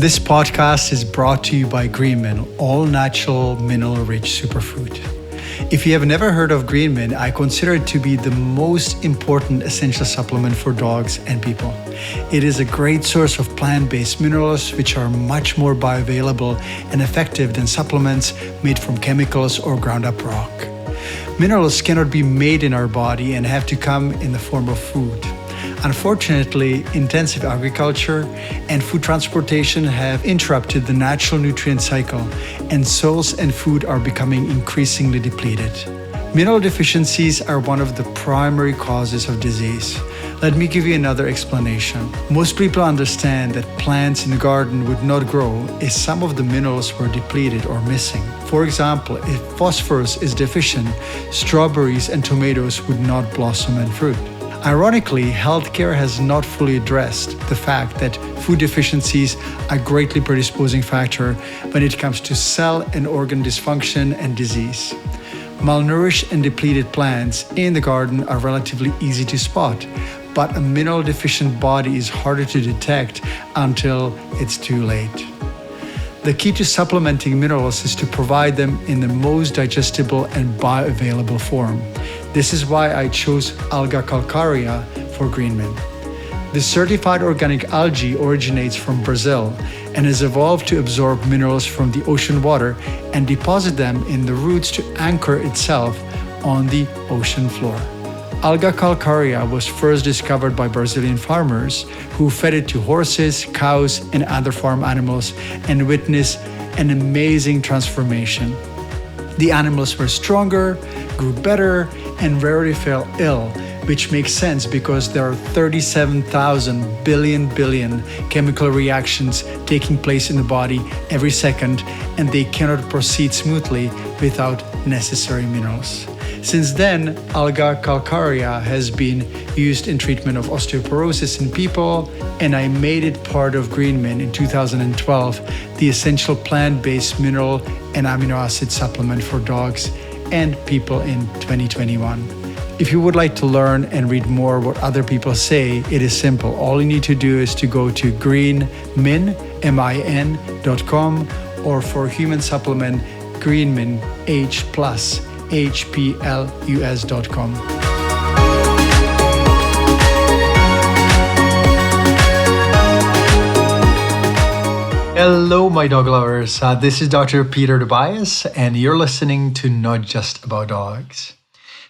This podcast is brought to you by Greenman, all-natural, mineral-rich superfood. If you have never heard of Greenman, I consider it to be the most important essential supplement for dogs and people. It is a great source of plant-based minerals which are much more bioavailable and effective than supplements made from chemicals or ground-up rock. Minerals cannot be made in our body and have to come in the form of food. Unfortunately, intensive agriculture and food transportation have interrupted the natural nutrient cycle, and soils and food are becoming increasingly depleted. Mineral deficiencies are one of the primary causes of disease. Let me give you another explanation. Most people understand that plants in the garden would not grow if some of the minerals were depleted or missing. For example, if phosphorus is deficient, strawberries and tomatoes would not blossom and fruit. Ironically, healthcare has not fully addressed the fact that food deficiencies are a greatly predisposing factor when it comes to cell and organ dysfunction and disease. Malnourished and depleted plants in the garden are relatively easy to spot, but a mineral deficient body is harder to detect until it's too late. The key to supplementing minerals is to provide them in the most digestible and bioavailable form. This is why I chose Alga calcarea for Greenman. This certified organic algae originates from Brazil and has evolved to absorb minerals from the ocean water and deposit them in the roots to anchor itself on the ocean floor. Alga calcarea was first discovered by Brazilian farmers who fed it to horses, cows, and other farm animals and witnessed an amazing transformation. The animals were stronger, grew better, and rarely fell ill, which makes sense because there are 37,000 billion chemical reactions taking place in the body every second, and they cannot proceed smoothly without necessary minerals. Since then, Alga calcarea has been used in treatment of osteoporosis in people, and I made it part of Greenman in 2012, the essential plant-based mineral and amino acid supplement for dogs and people in 2021. If you would like to learn and read more what other people say, it is simple. All you need to do is to go to greenmin.com, or for human supplement, Greenman H+, HPLUS.com. Hello, my dog lovers. This is Dr. Peter Dobias, and you're listening to Not Just About Dogs.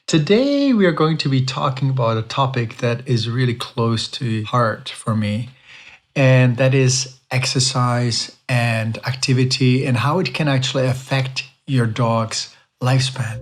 Today, we are going to be talking about a topic that is really close to heart for me, and that is exercise and activity and how it can actually affect your dog's lifespan.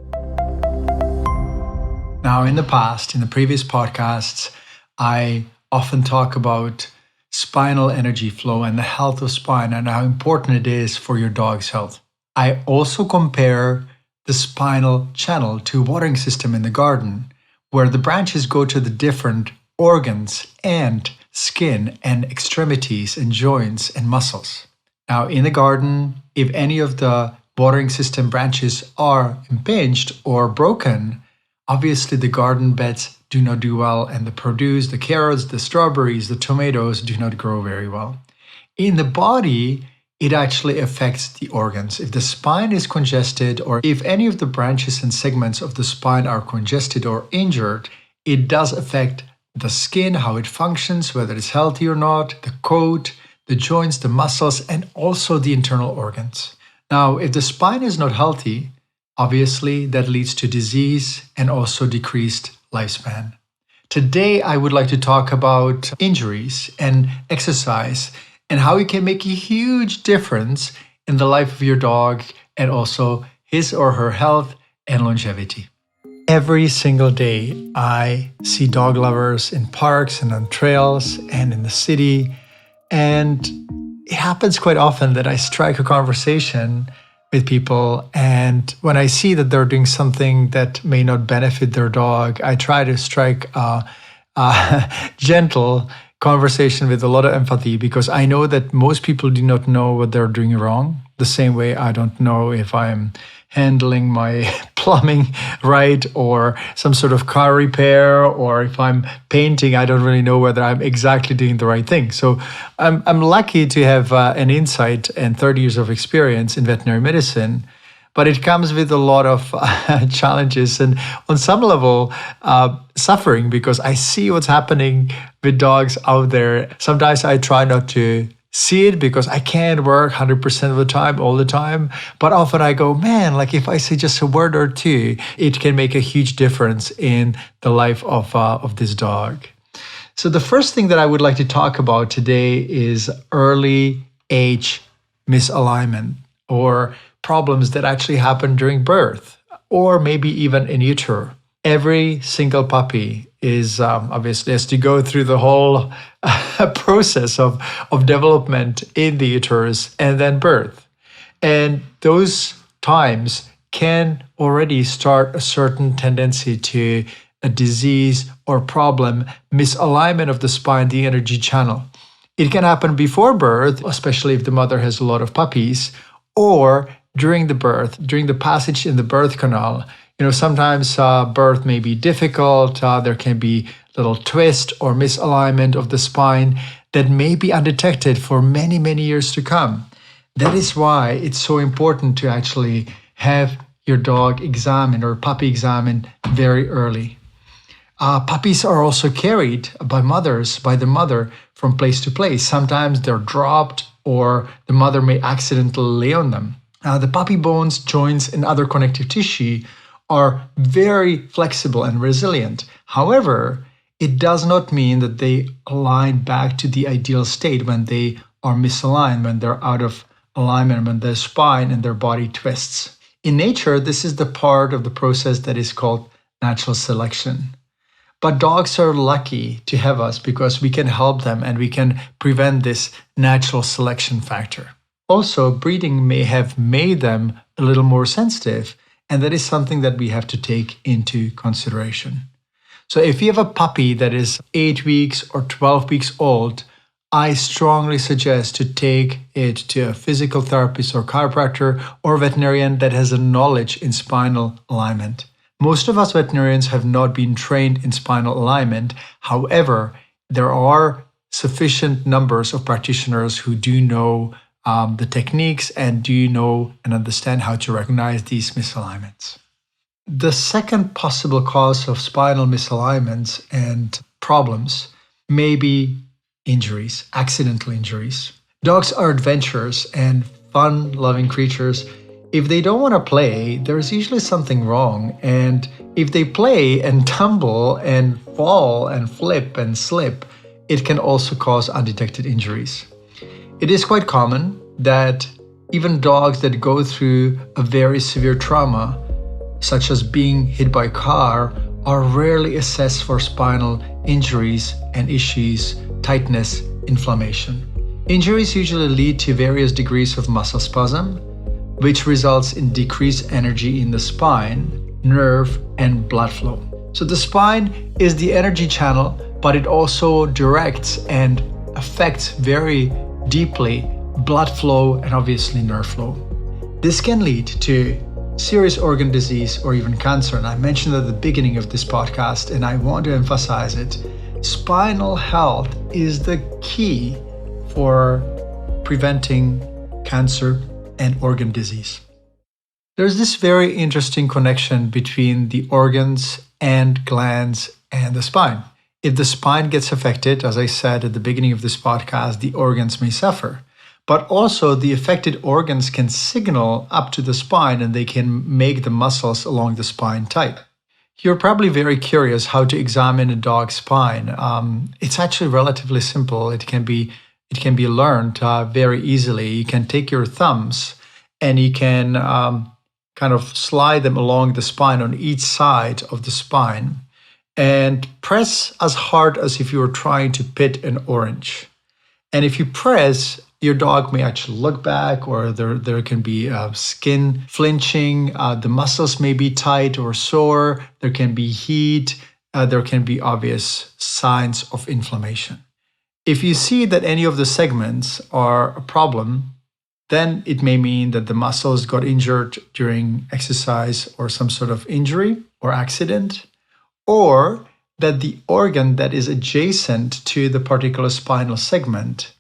Now, in the past, in the previous podcasts, I often talk about spinal energy flow and the health of spine and how important it is for your dog's health. I also compare the spinal channel to a watering system in the garden, where the branches go to the different organs and skin and extremities and joints and muscles. Now, in the garden, if any of the watering system branches are impinged or broken, obviously the garden beds do not do well, and the produce, the carrots, the strawberries, the tomatoes do not grow very well. In the body, it actually affects the organs. If the spine is congested, or if any of the branches and segments of the spine are congested or injured, it does affect the skin, how it functions, whether it's healthy or not, the coat, the joints, the muscles, and also the internal organs. Now, if the spine is not healthy, obviously that leads to disease and also decreased lifespan. Today, I would like to talk about injuries and exercise and how it can make a huge difference in the life of your dog and also his or her health and longevity. Every single day, I see dog lovers in parks and on trails and in the city, and it happens quite often that I strike a conversation with people, and when I see that they're doing something that may not benefit their dog, I try to strike a gentle conversation with a lot of empathy, because I know that most people do not know what they're doing wrong. The same way I don't know if I'm handling my plumbing right, or some sort of car repair, or if I'm painting, I don't really know whether I'm exactly doing the right thing. So I'm lucky to have an insight and 30 years of experience in veterinary medicine, but it comes with a lot of challenges and on some level suffering, because I see what's happening with dogs out there. Sometimes I try not to see it because I can't work 100% of the time, all the time. But often I go, man, like if I say just a word or two, it can make a huge difference in the life of this dog. So the first thing that I would like to talk about today is early age misalignment, or problems that actually happen during birth, or maybe even in utero. Every single puppy is obviously has to go through the whole process of development in the uterus and then birth. And those times can already start a certain tendency to a disease or problem, misalignment of the spine, the energy channel. It can happen before birth, especially if the mother has a lot of puppies, or during the birth, during the passage in the birth canal. Sometimes birth may be difficult. There can be little twist or misalignment of the spine that may be undetected for many, many years to come. That is why it's so important to actually have your dog examined or puppy examined very early. Puppies are also carried by the mother from place to place. Sometimes they're dropped or the mother may accidentally lay on them. The puppy bones, joints, and other connective tissue are very flexible and resilient. However, it does not mean that they align back to the ideal state when they are misaligned, when they're out of alignment, when their spine and their body twists. In nature, this is the part of the process that is called natural selection. But dogs are lucky to have us because we can help them and we can prevent this natural selection factor. Also, breeding may have made them a little more sensitive, and that is something that we have to take into consideration. So if you have a puppy that is 8 weeks or 12 weeks old, I strongly suggest to take it to a physical therapist or chiropractor or veterinarian that has a knowledge in spinal alignment. Most of us veterinarians have not been trained in spinal alignment. However, there are sufficient numbers of practitioners who do know the techniques and do know and understand how to recognize these misalignments. The second possible cause of spinal misalignments and problems may be injuries, accidental injuries. Dogs are adventurous and fun-loving creatures. If they don't want to play, there's usually something wrong. And if they play and tumble and fall and flip and slip, it can also cause undetected injuries. It is quite common that even dogs that go through a very severe trauma, such as being hit by a car, are rarely assessed for spinal injuries and issues, tightness, inflammation. Injuries usually lead to various degrees of muscle spasm, which results in decreased energy in the spine, nerve, and blood flow. So the spine is the energy channel, but it also directs and affects very deeply blood flow and obviously nerve flow. This can lead to serious organ disease or even cancer. And I mentioned at the beginning of this podcast, and I want to emphasize it. Spinal health is the key for preventing cancer and organ disease. There's this very interesting connection between the organs and glands and the spine. If the spine gets affected, as I said at the beginning of this podcast, the organs may suffer. But also the affected organs can signal up to the spine and they can make the muscles along the spine tight. You're probably very curious how to examine a dog's spine. It's actually relatively simple. It can be learned very easily. You can take your thumbs and you can kind of slide them along the spine on each side of the spine and press as hard as if you were trying to pit an orange. And if you press, your dog may actually look back, or there can be skin flinching. The muscles may be tight or sore. There can be heat. There can be obvious signs of inflammation. If you see that any of the segments are a problem, then it may mean that the muscles got injured during exercise or some sort of injury or accident, or that the organ that is adjacent to the particular spinal segment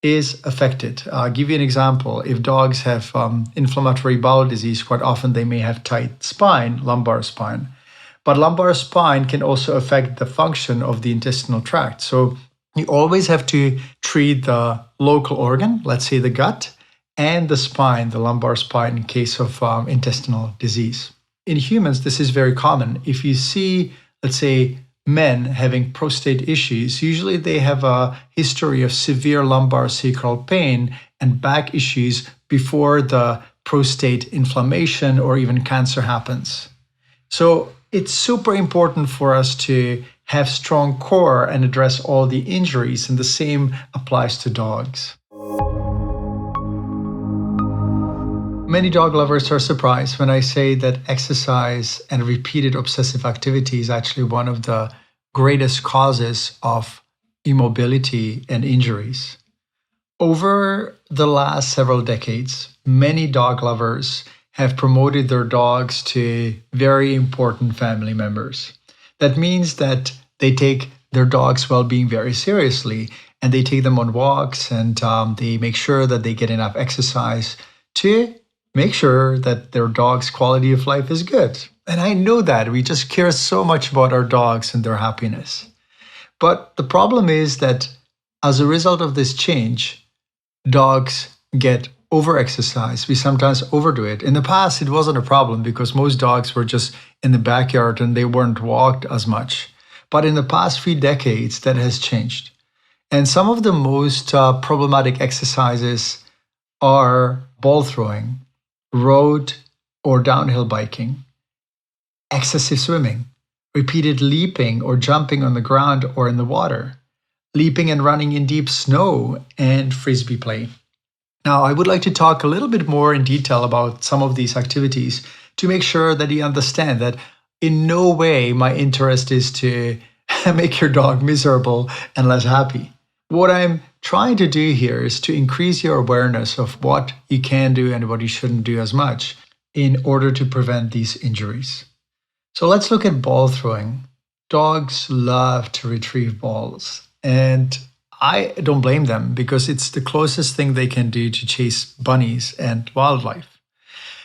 is affected. I'll give you an example. If dogs have inflammatory bowel disease, quite often they may have tight spine, lumbar spine. But lumbar spine can also affect the function of the intestinal tract. So you always have to treat the local organ, let's say the gut, and the spine, the lumbar spine, in case of intestinal disease. In humans, this is very common. If you see, let's say, men having prostate issues, usually they have a history of severe lumbar sacral pain and back issues before the prostate inflammation or even cancer happens. So it's super important for us to have strong core and address all the injuries, and the same applies to dogs. Many dog lovers are surprised when I say that exercise and repeated obsessive activity is actually one of the greatest causes of immobility and injuries. Over the last several decades, many dog lovers have promoted their dogs to very important family members. That means that they take their dog's well-being very seriously, and they take them on walks, and they make sure that they get enough exercise to make sure that their dog's quality of life is good. And I know that we just care so much about our dogs and their happiness. But the problem is that as a result of this change, dogs get over-exercised. We sometimes overdo it. In the past, it wasn't a problem because most dogs were just in the backyard and they weren't walked as much. But in the past few decades, that has changed. And some of the most problematic exercises are ball throwing, road or downhill biking, excessive swimming, repeated leaping or jumping on the ground or in the water, leaping and running in deep snow, and frisbee play. Now, I would like to talk a little bit more in detail about some of these activities to make sure that you understand that in no way my interest is to make your dog miserable and less happy. What I'm trying to do here is to increase your awareness of what you can do and what you shouldn't do as much in order to prevent these injuries. So let's look at ball throwing. Dogs love to retrieve balls, and I don't blame them because it's the closest thing they can do to chase bunnies and wildlife.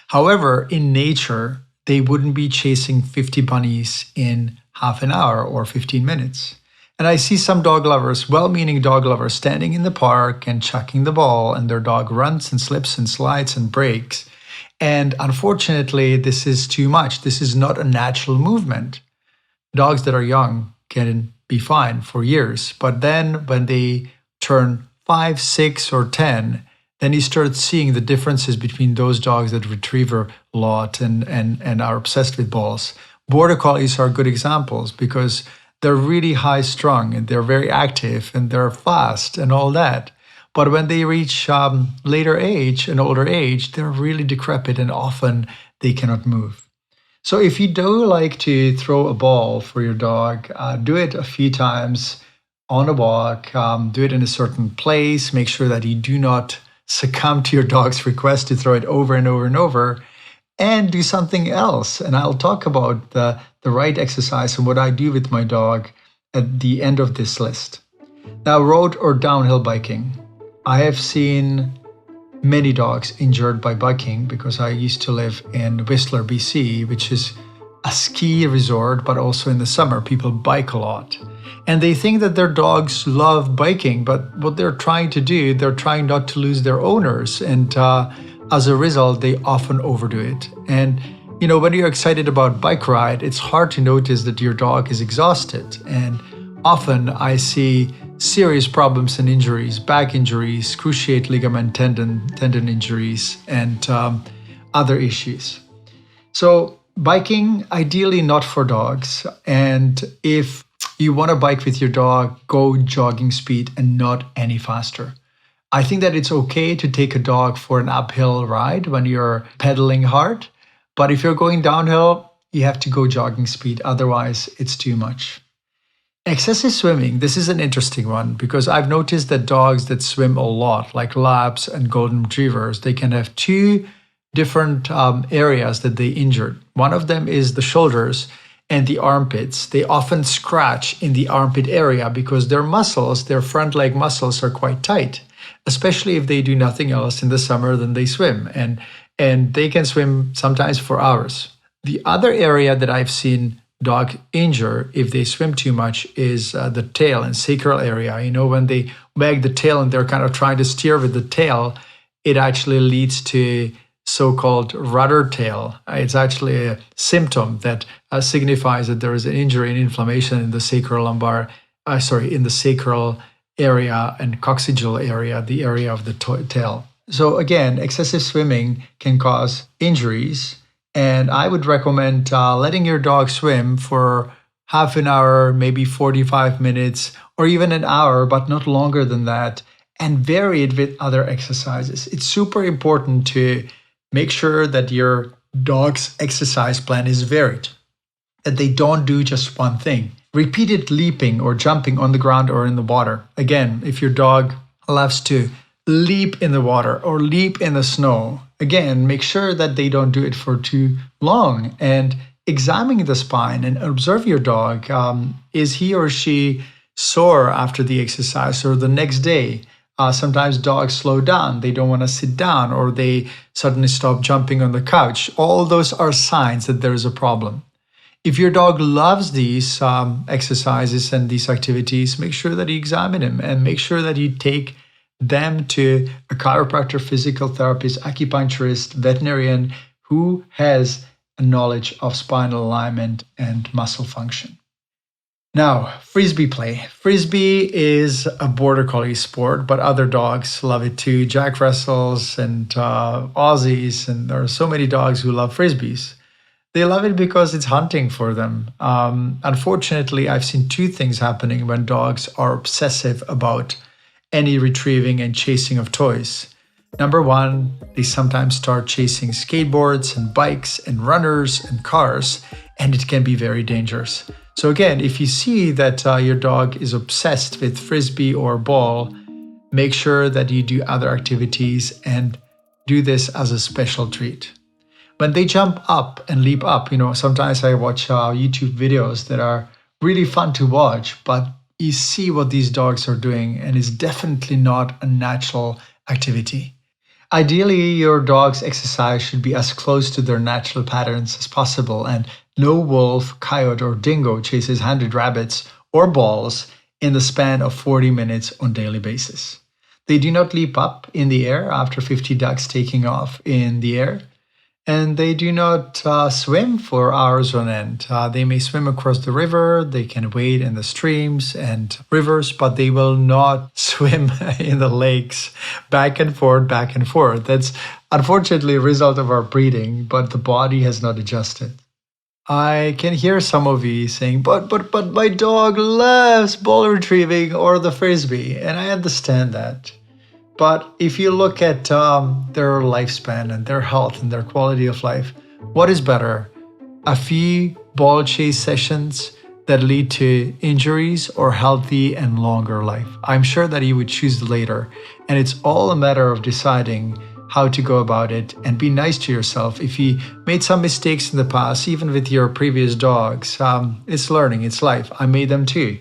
However, in nature, they wouldn't be chasing 50 bunnies in half an hour or 15 minutes. And I see some dog lovers, well-meaning dog lovers, standing in the park and chucking the ball, and their dog runs and slips and slides and breaks. And unfortunately, this is too much. This is not a natural movement. Dogs that are young can be fine for years, but then when they turn 5, 6, or 10, then you start seeing the differences between those dogs that retrieve a lot and are obsessed with balls. Border Collies are good examples because they're really high strung and they're very active and they're fast and all that. But when they reach later age, an older age, they're really decrepit and often they cannot move. So if you do like to throw a ball for your dog, do it a few times on a walk, do it in a certain place, make sure that you do not succumb to your dog's request to throw it over and over and over, and do something else. And I'll talk about the right exercise and what I do with my dog at the end of this list. Now, road or downhill biking. I have seen many dogs injured by biking because I used to live in Whistler, BC, which is a ski resort, but also in the summer, people bike a lot. And they think that their dogs love biking, but what they're trying to do, they're trying not to lose their owners. And as a result, they often overdo it. And, you know, when you're excited about bike ride, it's hard to notice that your dog is exhausted. And often I see serious problems and injuries, back injuries, cruciate ligament tendon injuries, and other issues. So biking, ideally not for dogs. And if you want to bike with your dog, go jogging speed and not any faster. I think that it's okay to take a dog for an uphill ride when you're pedaling hard. But if you're going downhill, you have to go jogging speed. Otherwise, it's too much. Excessive swimming, this is an interesting one because I've noticed that dogs that swim a lot, like labs and golden retrievers, they can have two different areas that they injured. One of them is the shoulders and the armpits. They often scratch in the armpit area because their muscles, their front leg muscles, are quite tight, especially if they do nothing else in the summer than they swim. And they can swim sometimes for hours. The other area that I've seen dog injure if they swim too much is the tail and sacral area. When they wag the tail and they're kind of trying to steer with the tail, it actually leads to so-called rudder tail. It's actually a symptom that signifies that there is an injury and inflammation in the sacral in the sacral area and coccygeal area, the area of the tail. So again, excessive swimming can cause injuries, and I would recommend letting your dog swim for half an hour, maybe 45 minutes, or even an hour, but not longer than that, and vary it with other exercises. It's super important to make sure that your dog's exercise plan is varied, that they don't do just one thing. Repeated leaping or jumping on the ground or in the water. Again, if your dog loves to leap in the water or leap in the snow, again, make sure that they don't do it for too long, and examine the spine and observe your dog. Is he or she sore after the exercise or the next day? Sometimes dogs slow down. They don't want to sit down, or they suddenly stop jumping on the couch. All those are signs that there is a problem. If your dog loves these exercises and these activities, make sure that you examine him and make sure that you take them to a chiropractor, physical therapist, acupuncturist, veterinarian who has a knowledge of spinal alignment and muscle function. Now, frisbee play. Frisbee is a border collie sport, but other dogs love it too. Jack Russells and Aussies, and there are so many dogs who love frisbees. They love it because it's hunting for them. Unfortunately, I've seen two things happening when dogs are obsessive about any retrieving and chasing of toys. Number one, they sometimes start chasing skateboards and bikes and runners and cars, and it can be very dangerous. So again, if you see that your dog is obsessed with frisbee or ball, make sure that you do other activities and do this as a special treat. When they jump up and leap up, sometimes I watch YouTube videos that are really fun to watch, but you see what these dogs are doing, and it's definitely not a natural activity. Ideally, your dog's exercise should be as close to their natural patterns as possible, and no wolf, coyote, or dingo chases 100 rabbits or balls in the span of 40 minutes on a daily basis. They do not leap up in the air after 50 ducks taking off in the air. And they do not swim for hours on end. They may swim across the river, they can wade in the streams and rivers, but they will not swim in the lakes back and forth, back and forth. That's unfortunately a result of our breeding, but the body has not adjusted. I can hear some of you saying, but my dog loves ball retrieving or the frisbee, and I understand that. But if you look at their lifespan and their health and their quality of life, what is better? A few ball chase sessions that lead to injuries or healthy and longer life? I'm sure that you would choose the latter. And it's all a matter of deciding how to go about it and be nice to yourself. If you made some mistakes in the past, even with your previous dogs, it's learning, it's life. I made them too.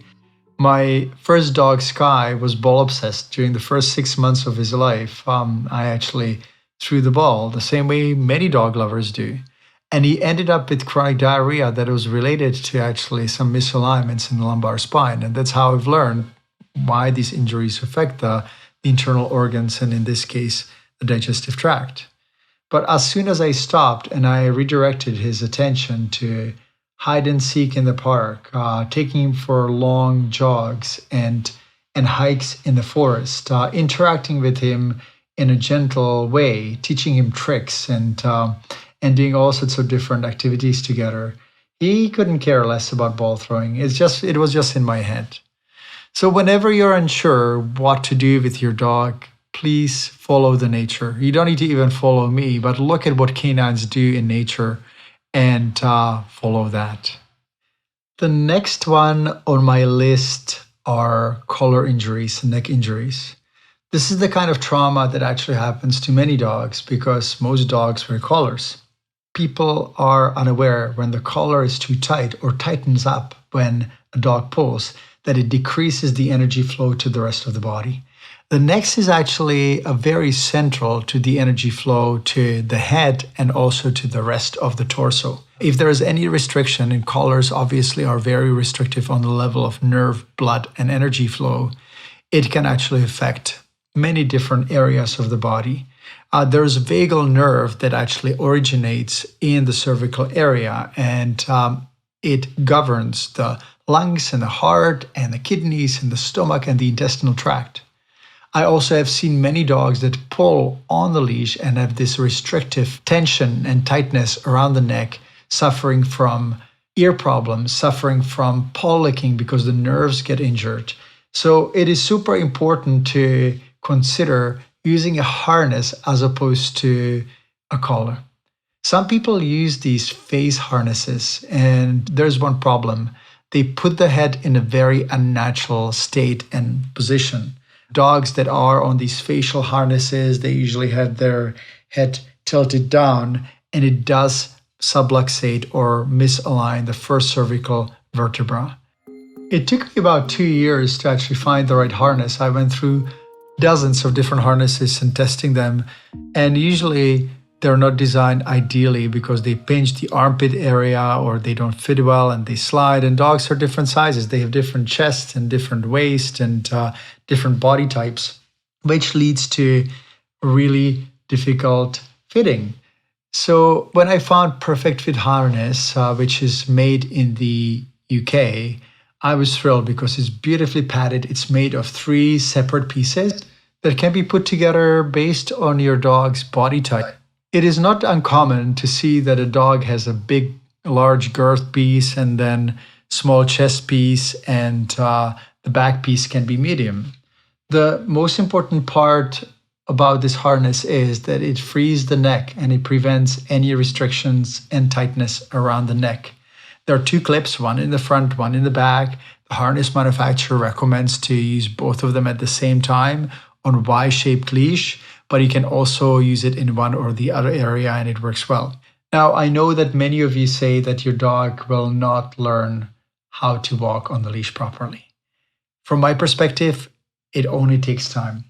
My first dog, Sky, was ball obsessed during the first 6 months of his life. I actually threw the ball the same way many dog lovers do. And he ended up with chronic diarrhea that was related to actually some misalignments in the lumbar spine. And that's how I've learned why these injuries affect the internal organs, and in this case, the digestive tract. But as soon as I stopped and I redirected his attention to hide and seek in the park, taking him for long jogs and hikes in the forest, interacting with him in a gentle way, teaching him tricks and doing all sorts of different activities together. He couldn't care less about ball throwing. It was just in my head. So whenever you're unsure what to do with your dog, please follow the nature. You don't need to even follow me, but look at what canines do in nature and follow that. The next one on my list are collar injuries, neck injuries. This is the kind of trauma that actually happens to many dogs because most dogs wear collars. People are unaware when the collar is too tight or tightens up when a dog pulls that it decreases the energy flow to the rest of the body. The neck is actually a very central to the energy flow to the head and also to the rest of the torso. If there is any restriction, and collars obviously are very restrictive on the level of nerve, blood, and energy flow, it can actually affect many different areas of the body. There's a vagal nerve that actually originates in the cervical area, and it governs the lungs and the heart and the kidneys and the stomach and the intestinal tract. I also have seen many dogs that pull on the leash and have this restrictive tension and tightness around the neck, suffering from ear problems, suffering from paw licking because the nerves get injured. So it is super important to consider using a harness as opposed to a collar. Some people use these face harnesses, and there's one problem. They put the head in a very unnatural state and position. Dogs that are on these facial harnesses, they usually have their head tilted down, and it does subluxate or misalign the first cervical vertebra. It took me about 2 years to actually find the right harness. I went through dozens of different harnesses and testing them, and usually they're not designed ideally because they pinch the armpit area or they don't fit well and they slide. And dogs are different sizes. They have different chests and different waist and different body types, which leads to really difficult fitting. So when I found Perfect Fit harness, which is made in the UK, I was thrilled because it's beautifully padded. It's made of 3 separate pieces that can be put together based on your dog's body type. It is not uncommon to see that a dog has a big, large girth piece and then small chest piece, and the back piece can be medium. The most important part about this harness is that it frees the neck and it prevents any restrictions and tightness around the neck. There are 2 clips, one in the front, one in the back. The harness manufacturer recommends to use both of them at the same time on a Y-shaped leash, but you can also use it in one or the other area and it works well. Now, I know that many of you say that your dog will not learn how to walk on the leash properly. From my perspective, it only takes time.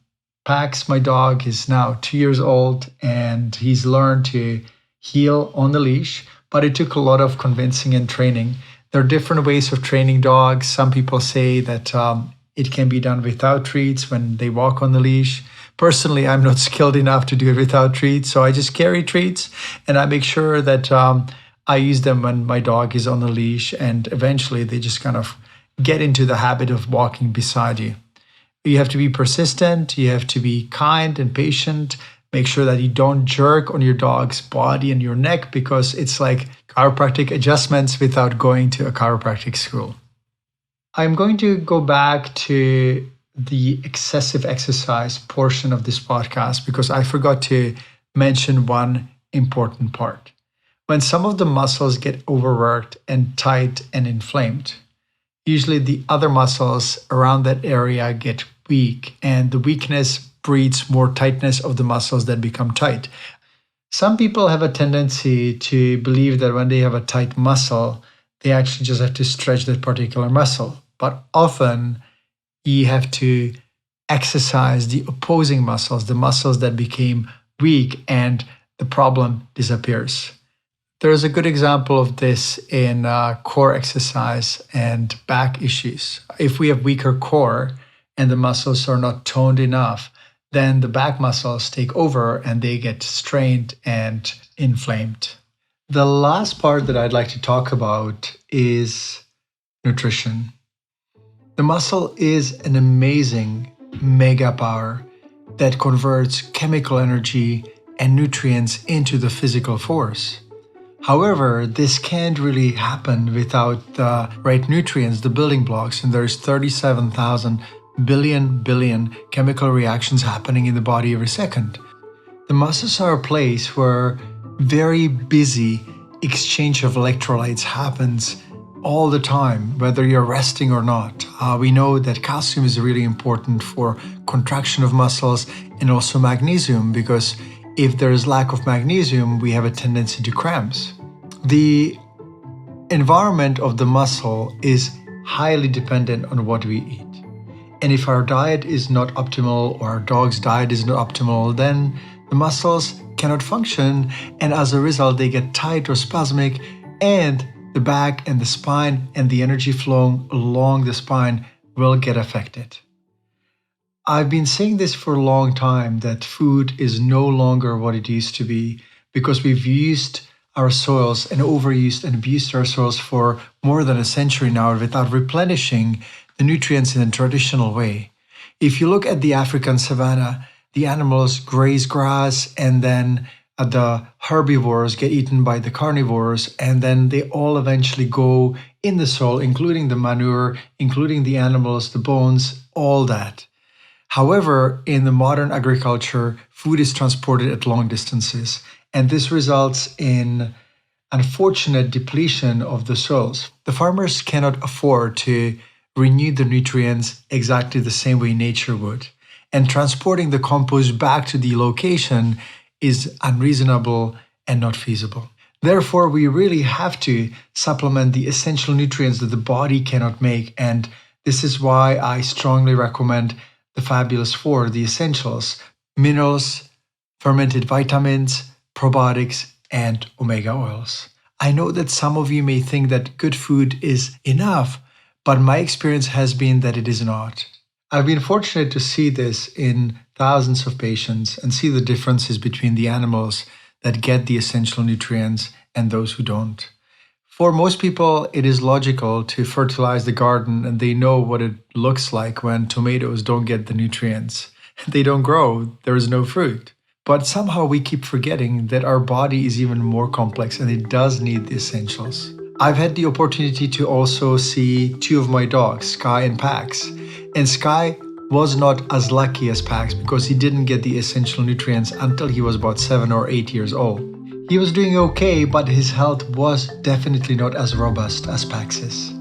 Pax, my dog, is now 2 years old and he's learned to heel on the leash, but it took a lot of convincing and training. There are different ways of training dogs. Some people say that it can be done without treats when they walk on the leash. Personally, I'm not skilled enough to do it without treats, so I just carry treats and I make sure that I use them when my dog is on the leash, and eventually they just kind of get into the habit of walking beside you. You have to be persistent, you have to be kind and patient. Make sure that you don't jerk on your dog's body and your neck because it's like chiropractic adjustments without going to a chiropractic school. I'm going to go back to the excessive exercise portion of this podcast because I forgot to mention one important part. When some of the muscles get overworked and tight and inflamed, usually the other muscles around that area get weak, and the weakness breeds more tightness of the muscles that become tight. Some people have a tendency to believe that when they have a tight muscle, they actually just have to stretch that particular muscle. But often you have to exercise the opposing muscles, the muscles that became weak, and the problem disappears. There is a good example of this in core exercise and back issues. If we have weaker core and the muscles are not toned enough, then the back muscles take over and they get strained and inflamed. The last part that I'd like to talk about is nutrition. The muscle is an amazing mega power that converts chemical energy and nutrients into the physical force. However, this can't really happen without the right nutrients, the building blocks, and there's 37,000 billion chemical reactions happening in the body every second. The muscles are a place where very busy exchange of electrolytes happens all the time, whether you're resting or not. We know that calcium is really important for contraction of muscles and also magnesium, because if there is lack of magnesium, we have a tendency to cramps. The environment of the muscle is highly dependent on what we eat. And if our diet is not optimal or our dog's diet is not optimal, then the muscles cannot function, and as a result they get tight or spasmic, and the back and the spine and the energy flowing along the spine will get affected. I've been saying this for a long time, that food is no longer what it used to be, because we've used our soils and overused and abused our soils for more than a century now without replenishing the nutrients in a traditional way. If you look at the African savanna, the animals graze grass, and then the herbivores get eaten by the carnivores, and then they all eventually go in the soil, including the manure, including the animals, the bones, all that. However, in the modern agriculture, food is transported at long distances, and this results in unfortunate depletion of the soils. The farmers cannot afford to renew the nutrients exactly the same way nature would, and transporting the compost back to the location is unreasonable and not feasible. Therefore, we really have to supplement the essential nutrients that the body cannot make, and this is why I strongly recommend the Fabulous Four, the essentials: minerals, fermented vitamins, probiotics, and omega oils. I know that some of you may think that good food is enough, but my experience has been that it is not. I've been fortunate to see this in thousands of patients and see the differences between the animals that get the essential nutrients and those who don't. For most people, it is logical to fertilize the garden, and they know what it looks like when tomatoes don't get the nutrients. They don't grow, there is no fruit. But somehow we keep forgetting that our body is even more complex and it does need the essentials. I've had the opportunity to also see two of my dogs, Sky and Pax. And Sky was not as lucky as Pax because he didn't get the essential nutrients until he was about 7 or 8 years old. He was doing okay, but his health was definitely not as robust as Pax's.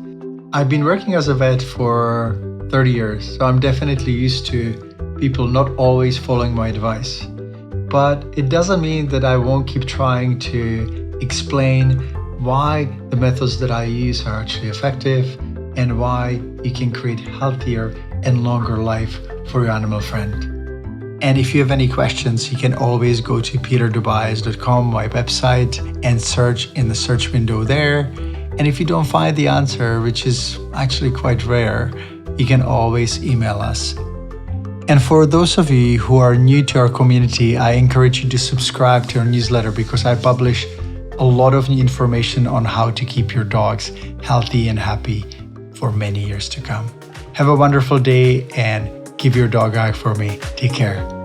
I've been working as a vet for 30 years, so I'm definitely used to people not always following my advice. But it doesn't mean that I won't keep trying to explain why the methods that I use are actually effective and why you can create healthier and longer life for your animal friend. And if you have any questions, you can always go to peterdobias.com, my website, and search in the search window there. And if you don't find the answer, which is actually quite rare, you can always email us. And for those of you who are new to our community, I encourage you to subscribe to our newsletter because I publish a lot of new information on how to keep your dogs healthy and happy for many years to come. Have a wonderful day and give your dog a hug for me. Take care.